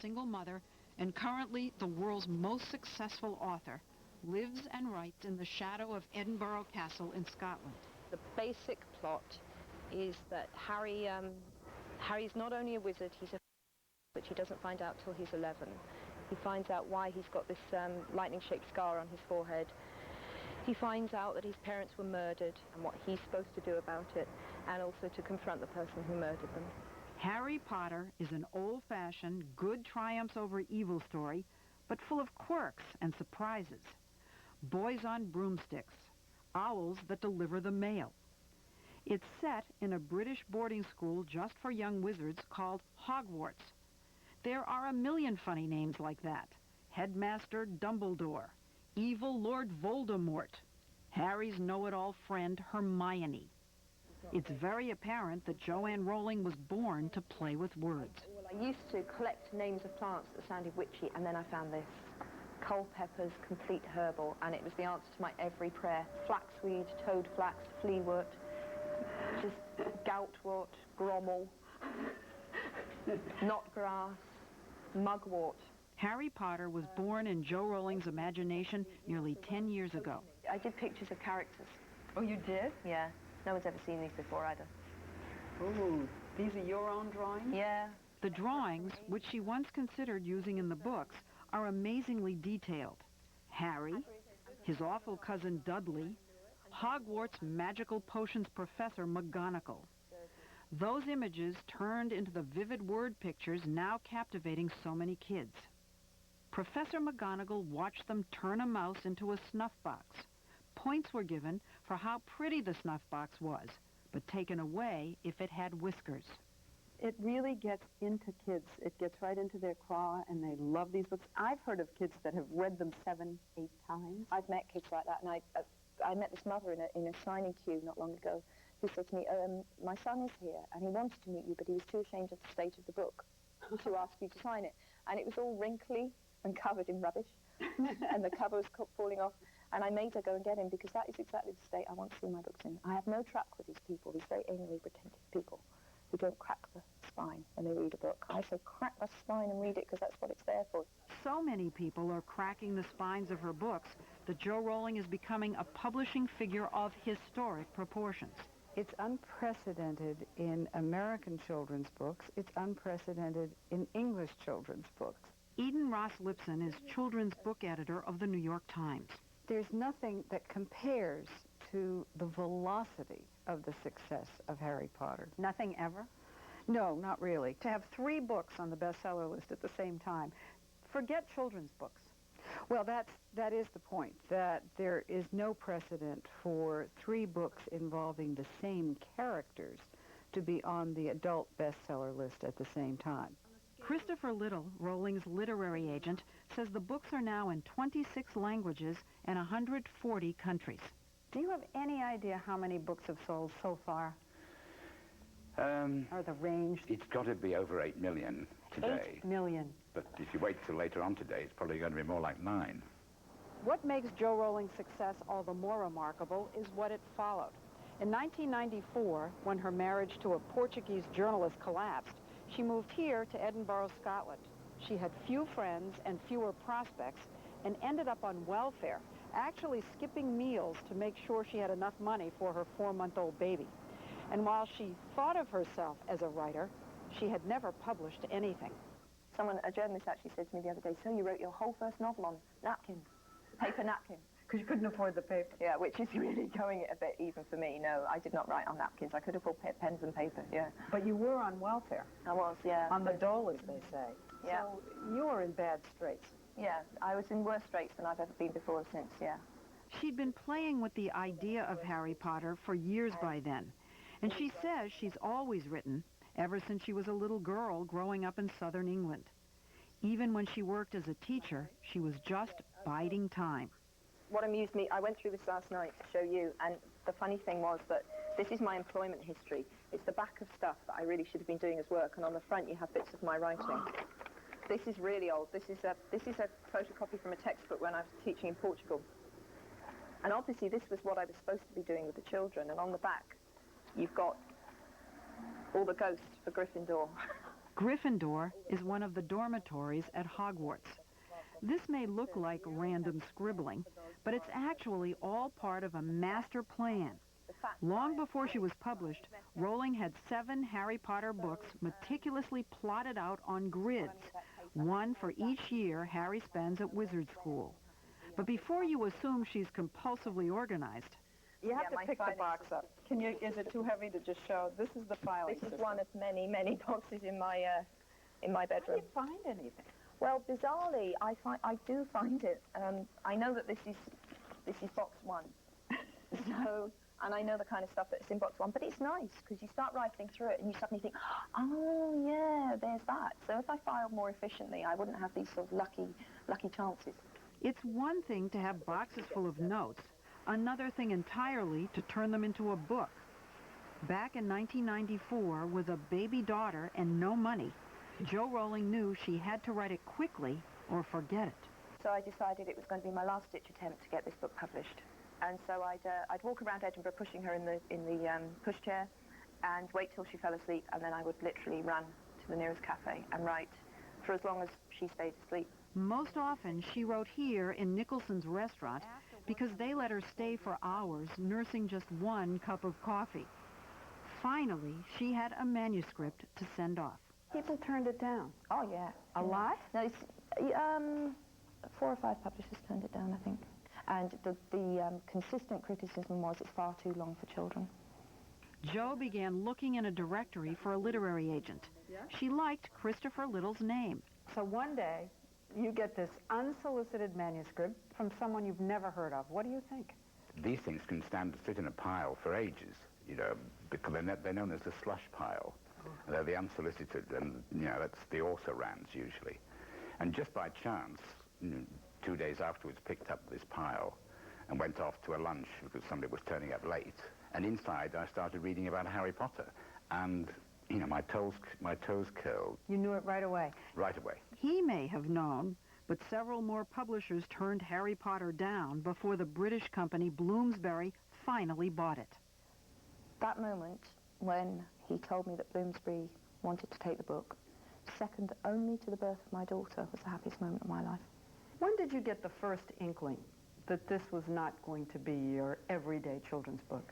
single mother and currently the world's most successful author, lives and writes in the shadow of Edinburgh Castle in Scotland. The basic plot is that Harry's not only a wizard, he's a which he doesn't find out till he's 11. He finds out why he's got this lightning-shaped scar on his forehead. He finds out that his parents were murdered and what he's supposed to do about it, and also to confront the person who murdered them. Harry Potter is an old-fashioned, good triumphs over evil story, but full of quirks and surprises. Boys on broomsticks, owls that deliver the mail. It's set in a British boarding school just for young wizards called Hogwarts. There are a million funny names like that. Headmaster Dumbledore, Evil Lord Voldemort, Harry's know-it-all friend Hermione. It's very apparent that Joanne Rowling was born to play with words. Well, I used to collect names of plants that sounded witchy, and then I found this. Culpeper's Complete Herbal, and it was the answer to my every prayer. Flaxweed, toadflax, fleawort, just goutwort, grommel, knotgrass, mugwort. Harry Potter was born in Jo Rowling's imagination nearly 10 years ago. I did pictures of characters. Oh, you did? Yeah. No one's ever seen these before either. Ooh, these are your own drawings? Yeah. The drawings, which she once considered using in the books, are amazingly detailed. Harry, his awful cousin Dudley, Hogwarts magical potions professor McGonagall. Those images turned into the vivid word pictures now captivating so many kids. Professor McGonagall watched them turn a mouse into a snuff box. Points were given for how pretty the snuff box was, but taken away if it had whiskers. It really gets into kids. It gets right into their craw, and they love these books. I've heard of kids that have read them 7, 8 times. I've met kids like that, and I met this mother in a signing queue not long ago who said to me, my son is here, and he wanted to meet you, but he was too ashamed of the state of the book to ask you to sign it. And it was all wrinkly and covered in rubbish, and the cover was falling off. And I made her go and get him, because that is exactly the state I want to see my books in. I have no truck with these people, these very anally retentive people who don't crack the spine when they read a book. I say crack the spine and read it, because that's what it's there for. So many people are cracking the spines of her books that Jo Rowling is becoming a publishing figure of historic proportions. It's unprecedented in American children's books. It's unprecedented in English children's books. Eden Ross Lipson is children's book editor of the New York Times. There's nothing that compares to the velocity of the success of Harry Potter. Nothing ever? No, not really. To have 3 books on the bestseller list at the same time. Forget children's books. Well, that is the point, that there is no precedent for 3 books involving the same characters to be on the adult bestseller list at the same time. Christopher Little, Rowling's literary agent, says the books are now in 26 languages and 140 countries. Do you have any idea how many books have sold so far? Or the range? It's got to be over 8 million today. 8 million. But if you wait till later on today, it's probably going to be more like 9. What makes Jo Rowling's success all the more remarkable is what it followed. In 1994, when her marriage to a Portuguese journalist collapsed, she moved here to Edinburgh, Scotland. She had few friends and fewer prospects and ended up on welfare, actually skipping meals to make sure she had enough money for her 4-month-old baby. And while she thought of herself as a writer, she had never published anything. A journalist actually said to me the other day, so you wrote your whole first novel on napkins, paper napkins. Because you couldn't afford the paper. Yeah, which is really going it a bit even for me. No, I did not write on napkins. I could afford pens and paper, yeah. But you were on welfare. I was, yeah. On the dole, as they say. Yeah. So you were in bad straits. Yeah, I was in worse straits than I've ever been before or since, yeah. She'd been playing with the idea of Harry Potter for years by then. And she says she's always written, ever since she was a little girl growing up in southern England. Even when she worked as a teacher, she was just biding time. What amused me, I went through this last night to show you, and the funny thing was that this is my employment history. It's the back of stuff that I really should have been doing as work, and on the front you have bits of my writing. This is really old. This is a photocopy from a textbook when I was teaching in Portugal. And obviously this was what I was supposed to be doing with the children, and on the back you've got all the ghosts for Gryffindor. Gryffindor is one of the dormitories at Hogwarts. This may look like random scribbling, but it's actually all part of a master plan. Long before she was published, Rowling had 7 Harry Potter books meticulously plotted out on grids, one for each year Harry spends at wizard school. But before you assume she's compulsively organized, You have to pick the box up. Is it too heavy to just show? This is the filing This is system. one of many, many boxes in my How do bedroom. you find anything? Well, bizarrely, I do find it. I know that this is box 1. So, and I know the kind of stuff that's in box 1, but it's nice because you start rifling through it and you suddenly think, oh yeah, there's that. So if I filed more efficiently, I wouldn't have these sort of lucky chances. it's one thing to have boxes full of notes, another thing entirely to turn them into a book. Back in 1994, with a baby daughter and no money, Jo Rowling knew she had to write it quickly or forget it. So I decided it was going to be my last-ditch attempt to get this book published. And so I'd walk around Edinburgh pushing her in the pushchair and wait till she fell asleep, and then I would literally run to the nearest cafe and write for as long as she stayed asleep. Most often, she wrote here in Nicholson's restaurant because they let her stay for hours nursing just 1 cup of coffee. Finally, she had a manuscript to send off. People turned it down. Oh, yeah. A lot? No, it's, 4 or 5 publishers turned it down, I think. And the consistent criticism was it's far too long for children. Jo began looking in a directory for a literary agent. She liked Christopher Little's name. So one day, you get this unsolicited manuscript from someone you've never heard of. What do you think? These things can sit in a pile for ages, you know, because they're known as the slush pile. They're the unsolicited, and, you know, that's the also-rans usually. And just by chance, 2 days afterwards, picked up this pile and went off to a lunch because somebody was turning up late. And inside, I started reading about Harry Potter. And, you know, my toes curled. You knew it right away. Right away. He may have known, but several more publishers turned Harry Potter down before the British company Bloomsbury finally bought it. That moment when he told me that Bloomsbury wanted to take the book, second only to the birth of my daughter, was the happiest moment of my life. When did you get the first inkling that this was not going to be your everyday children's book?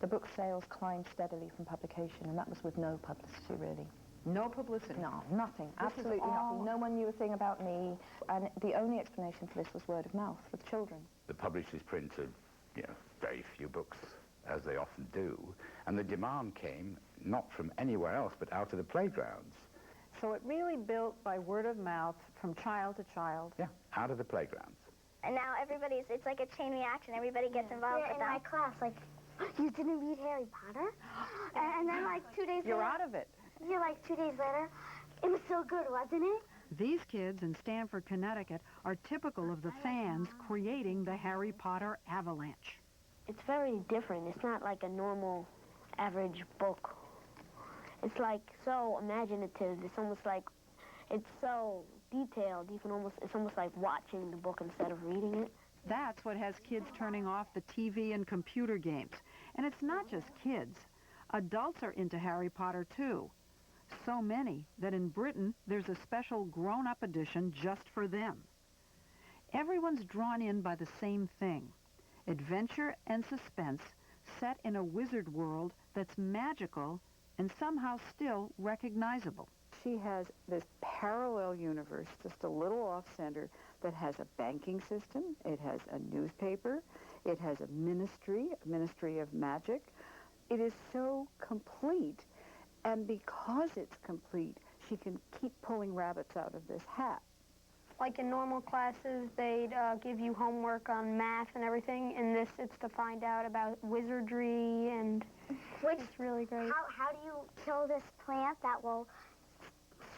The book sales climbed steadily from publication, and that was with no publicity, really. No publicity? No, nothing. Absolutely nothing. No one knew a thing about me, and the only explanation for this was word of mouth with children. The publishers printed, you know, very few books, as they often do, and the demand came not from anywhere else, but out of the playgrounds. So it really built by word of mouth from child to child? Yeah, out of the playgrounds. And now it's like a chain reaction. Everybody gets involved with in that. my class, like, you didn't read Harry Potter? And then, like, 2 days You're later... out of it. Yeah, like, 2 days later, it was so good, wasn't it? These kids in Stamford, Connecticut are typical of the fans creating the Harry Potter avalanche. It's very different. It's not like a normal, average book. It's, like, so imaginative. It's almost like... It's so detailed. It's almost like watching the book instead of reading it. That's what has kids turning off the TV and computer games. And it's not just kids. Adults are into Harry Potter, too. So many that in Britain, there's a special grown-up edition just for them. Everyone's drawn in by the same thing. Adventure and suspense set in a wizard world that's magical and somehow still recognizable. She has this parallel universe, just a little off-center, that has a banking system, it has a newspaper, it has a ministry of magic. It is so complete, and because it's complete, she can keep pulling rabbits out of this hat. Like in normal classes, they'd give you homework on math and everything. In this, it's to find out about wizardry, and it's really great. How do you kill this plant that will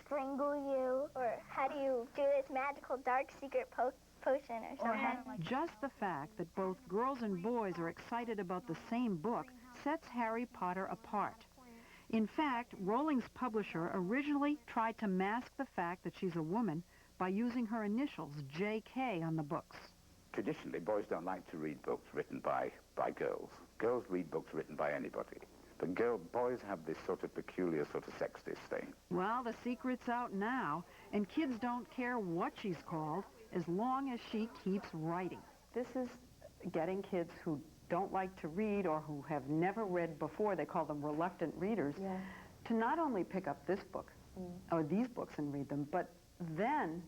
strangle you? Or how do you do this magical dark secret potion or something? Just the fact that both girls and boys are excited about the same book sets Harry Potter apart. In fact, Rowling's publisher originally tried to mask the fact that she's a woman by using her initials, J.K., on the books. Traditionally, boys don't like to read books written by girls. Girls read books written by anybody. But boys have this sort of peculiar sort of sex thing. Well, the secret's out now, and kids don't care what she's called as long as she keeps writing. This is getting kids who don't like to read or who have never read before, they call them reluctant readers, to not only pick up this book or these books and read them, but then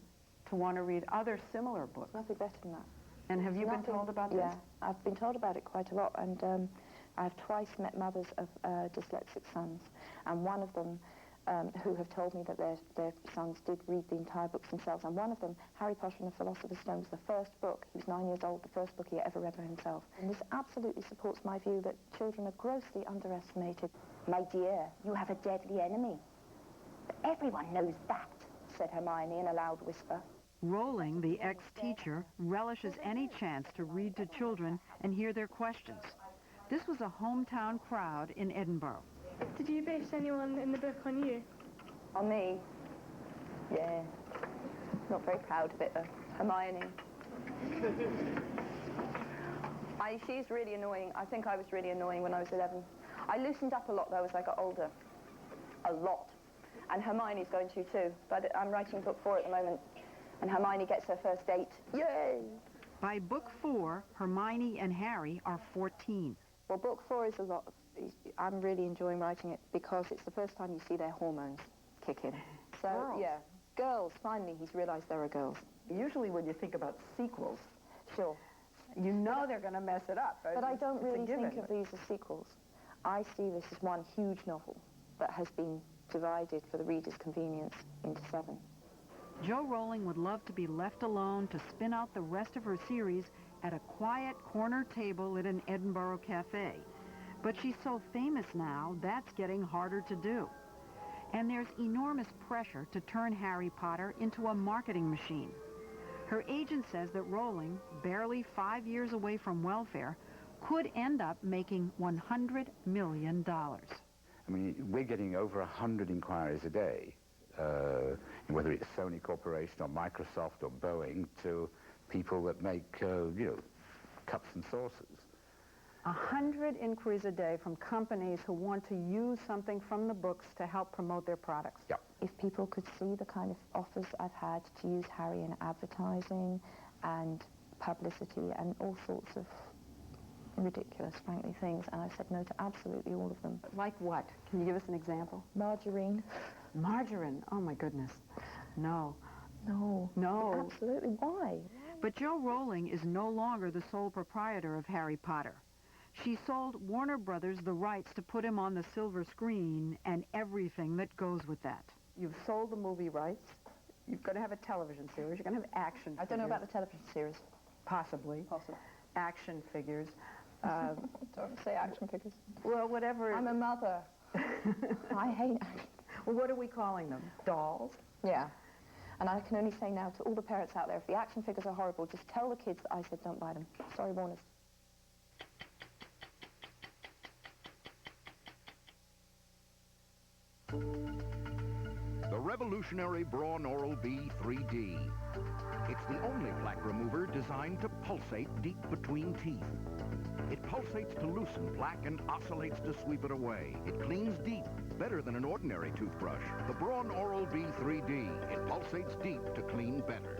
to want to read other similar books. Nothing better than that. And have you been told about this? Yeah, I've been told about it quite a lot, and I've twice met mothers of dyslexic sons, and one of them who have told me that their sons did read the entire books themselves, and one of them, Harry Potter and the Philosopher's Stone, was the first book, he was 9 years old, the first book he ever read for himself. And this absolutely supports my view that children are grossly underestimated. My dear, you have a deadly enemy. But everyone knows that, said Hermione in a loud whisper. Rowling, the ex-teacher, relishes any chance to read to children and hear their questions. This was a hometown crowd in Edinburgh. Did you base anyone in the book on you? On me? Yeah. Not very proud of it, though. Hermione. She's really annoying. I think I was really annoying when I was 11. I loosened up a lot, though, as I got older. A lot. And Hermione's going to, too. But I'm writing book 4 at the moment. And Hermione gets her first date. Yay! By book 4, Hermione and Harry are 14. Well, book 4 is a lot. I'm really enjoying writing it because it's the first time you see their hormones kick in. So, Girls. yeah, girls. Finally, he's realised there are girls. Usually when you think about sequels, Sure. you know they're going to mess it up. But I don't It's a really given. think of these as sequels. I see this as one huge novel that has been divided for the reader's convenience into 7. Jo Rowling would love to be left alone to spin out the rest of her series at a quiet corner table at an Edinburgh cafe. But she's so famous now, that's getting harder to do. And there's enormous pressure to turn Harry Potter into a marketing machine. Her agent says that Rowling, barely 5 years away from welfare, could end up making $100 million. I mean, we're getting over 100 inquiries a day, whether it's Sony Corporation or Microsoft or Boeing, to people that make, cups and saucers. 100 inquiries a day from companies who want to use something from the books to help promote their products. Yeah. If people could see the kind of offers I've had to use Harry in advertising and publicity and all sorts of ridiculous, frankly, things, and I've said no to absolutely all of them. Like what? Can you give us an example? Margarine. Margarine. Oh, my goodness. No. No. No. Absolutely. Why? But Jo Rowling is no longer the sole proprietor of Harry Potter. She sold Warner Brothers the rights to put him on the silver screen and everything that goes with that. You've sold the movie rights. You're going to have a television series. You're going to have action figures. I don't know about the television series. Possibly. Possible. Action figures. Don't say action figures. Well, whatever. I'm a mother. I hate action. Well, what are we calling them? Dolls? Yeah. And I can only say now to all the parents out there, if the action figures are horrible, just tell the kids that I said don't buy them. Sorry, Warners. The revolutionary Braun Oral-B 3D. It's the only plaque remover designed to pulsate deep between teeth. It pulsates to loosen plaque and oscillates to sweep it away. It cleans deep, better than an ordinary toothbrush. The Braun Oral-B 3D. It pulsates deep to clean better.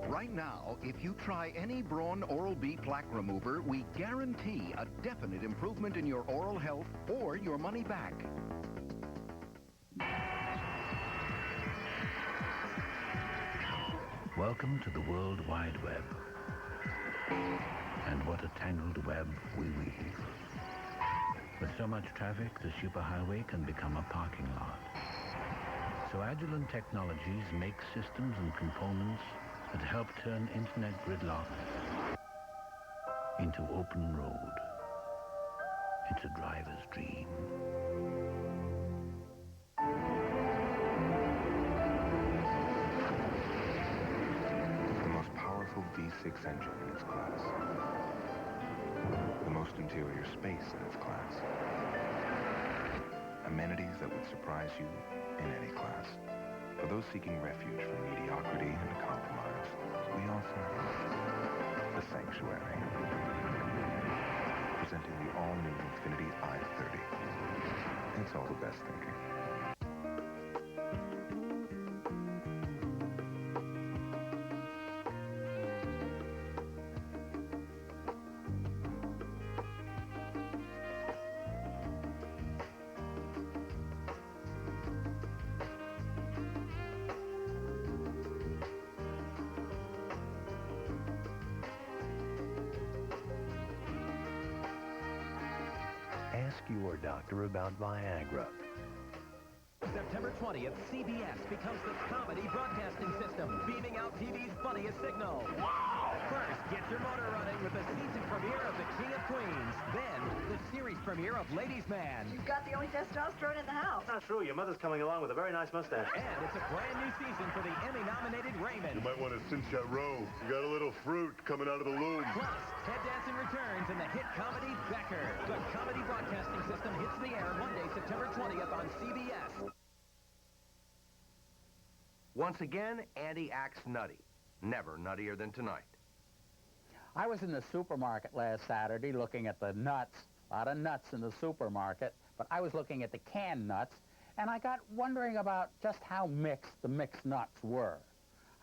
Right now, if you try any Braun Oral-B plaque remover, we guarantee a definite improvement in your oral health or your money back. Welcome to the World Wide Web. And what a tangled web we weave. With so much traffic, the superhighway can become a parking lot. So Agilent Technologies makes systems and components that help turn internet gridlock into open road. It's a driver's dream. V6 engine in its class. The most interior space in its class. Amenities that would surprise you in any class. For those seeking refuge from mediocrity and compromise, we offer the Sanctuary. Presenting the all-new Infiniti i30. It's all the best thinking. Ask your doctor about Viagra. September 20th, CBS becomes the comedy broadcasting system, beaming out TV's funniest signal. Wow! First, get your motor running with the season premiere of The King of Queens. Then, the series premiere of Ladies' Man. You've got the only testosterone in the house. Not true. Your mother's coming along with a very nice mustache. And it's a brand new season for the Emmy-nominated Raymond. You might want to cinch that robe. You got a little fruit coming out of the loom. Plus, Ted Danson returns in the hit comedy Becker. The comedy broadcasting system hits the air Monday, September 20th on CBS. Once again, Andy acts nutty. Never nuttier than tonight. I was in the supermarket last Saturday looking at the nuts. A lot of nuts in the supermarket, but I was looking at the canned nuts, and I got wondering about just how mixed the mixed nuts were.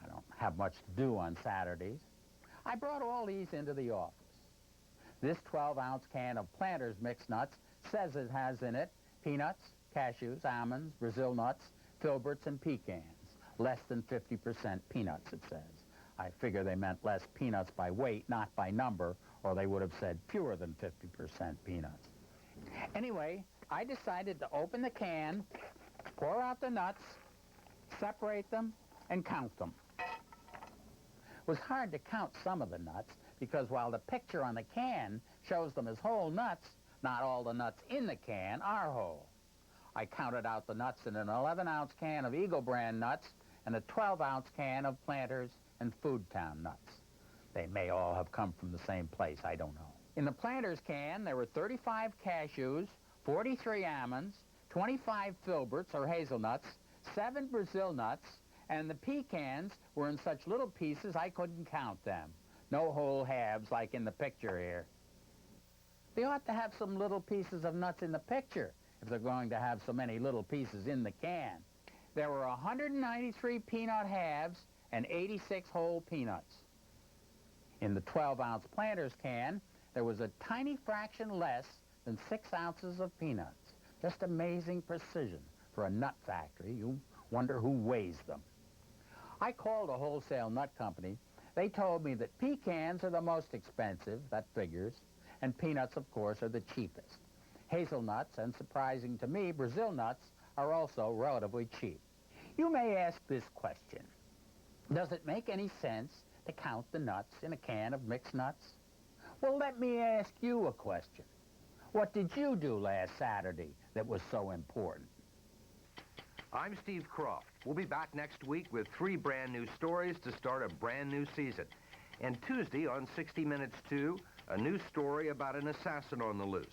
I don't have much to do on Saturdays. I brought all these into the office. This 12-ounce can of Planters mixed nuts says it has in it peanuts, cashews, almonds, Brazil nuts, filberts, and pecans. Less than 50% peanuts, it says. I figure they meant less peanuts by weight, not by number, or they would have said fewer than 50% peanuts. Anyway, I decided to open the can, pour out the nuts, separate them, and count them. It was hard to count some of the nuts because while the picture on the can shows them as whole nuts, not all the nuts in the can are whole. I counted out the nuts in an 11-ounce can of Eagle brand nuts and a 12-ounce can of Planters and Foodtown nuts. They may all have come from the same place, I don't know. In the Planters can, there were 35 cashews, 43 almonds, 25 filberts or hazelnuts, 7 Brazil nuts, and the pecans were in such little pieces I couldn't count them. No whole halves like in the picture here. They ought to have some little pieces of nuts in the picture if they're going to have so many little pieces in the can. There were 193 peanut halves and 86 whole peanuts. In the 12-ounce Planters can, there was a tiny fraction less than 6 ounces of peanuts. Just amazing precision for a nut factory. You wonder who weighs them. I called a wholesale nut company. They told me that pecans are the most expensive, that figures, and peanuts, of course, are the cheapest. Hazelnuts, and surprising to me, Brazil nuts, are also relatively cheap. You may ask this question. Does it make any sense to count the nuts in a can of mixed nuts? Well, let me ask you a question. What did you do last Saturday that was so important? I'm Steve Croft. We'll be back next week with 3 brand new stories to start a brand new season. And Tuesday on 60 Minutes 2, a new story about an assassin on the loose.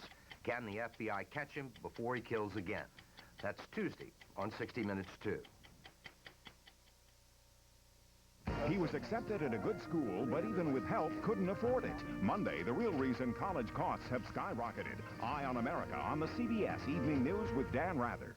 Can the FBI catch him before he kills again? That's Tuesday on 60 Minutes 2. He was accepted at a good school, but even with help, couldn't afford it. Monday, the real reason college costs have skyrocketed. Eye on America on the CBS Evening News with Dan Rather.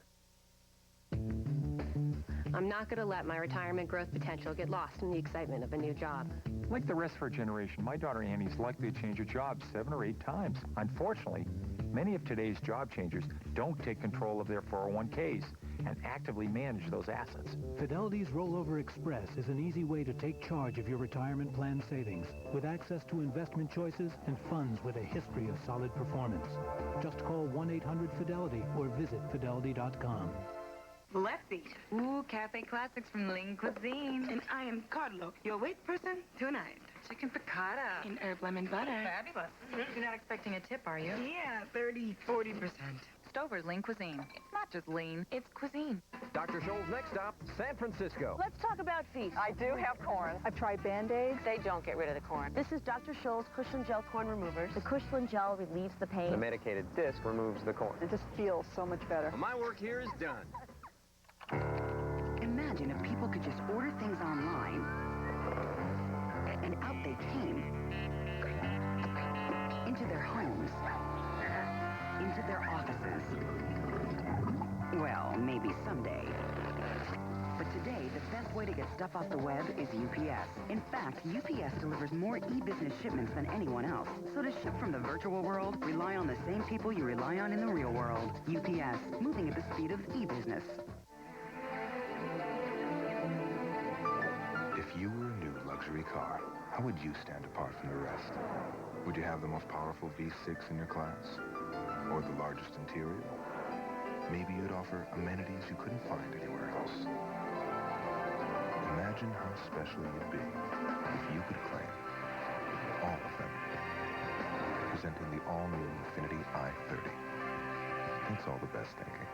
I'm not going to let my retirement growth potential get lost in the excitement of a new job. Like the rest of our generation, my daughter Annie's likely to change her job 7 or 8 times. Unfortunately, many of today's job changers don't take control of their 401ks and actively manage those assets. Fidelity's Rollover Express is an easy way to take charge of your retirement plan savings with access to investment choices and funds with a history of solid performance. Just call 1-800-FIDELITY or visit fidelity.com. Let's eat. Ooh, cafe classics from Ling Cuisine. And I am Carlo, your wait person tonight. Chicken piccata. In herb lemon butter. Fabulous. You're not expecting a tip, are you? Yeah, 30-40%. Stover's Lean Cuisine. It's not just lean, it's cuisine. Dr. Scholl's next stop, San Francisco. Let's talk about feet. I do have corn. I've tried Band-Aids. They don't get rid of the corn. This is Dr. Scholl's Cushland Gel Corn Removers. The Cushland Gel relieves the pain. The medicated disc removes the corn. It just feels so much better. Well, my work here is done. Imagine if people could just order things online, and out they came into their homes. visit their offices. Well, maybe someday. But today, the best way to get stuff off the web is UPS. In fact, UPS delivers more e-business shipments than anyone else. So to ship from the virtual world, rely on the same people you rely on in the real world. UPS, moving at the speed of e-business. If you were a new luxury car, how would you stand apart from the rest? Would you have the most powerful V6 in your class? Or the largest interior? Maybe you'd offer amenities you couldn't find anywhere else. Imagine how special you'd be if you could claim all of them. Presenting the all-new Infiniti i30. It's all the best thinking.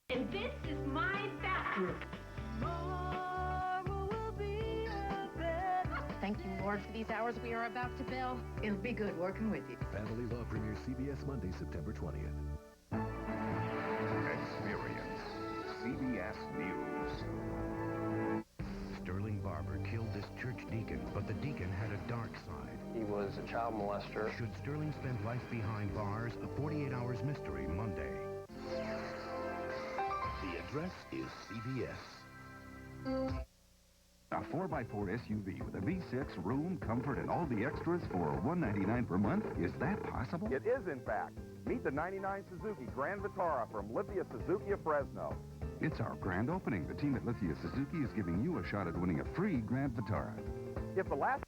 And this is my bathroom. Thank you, Lord, for these hours we are about to bill. It'll be good working with you. Family Law premieres CBS Monday, September 20th. Experience CBS News. Sterling Barber killed this church deacon, but the deacon had a dark side. He was a child molester. Should Sterling spend life behind bars? A 48 Hours mystery, Monday. The address is CBS. A 4x4 SUV with a V6, room, comfort, and all the extras for $199 per month? Is that possible? It is, in fact. Meet the 99 Suzuki Grand Vitara from Lithia Suzuki of Fresno. It's our grand opening. The team at Lithia Suzuki is giving you a shot at winning a free Grand Vitara. If the last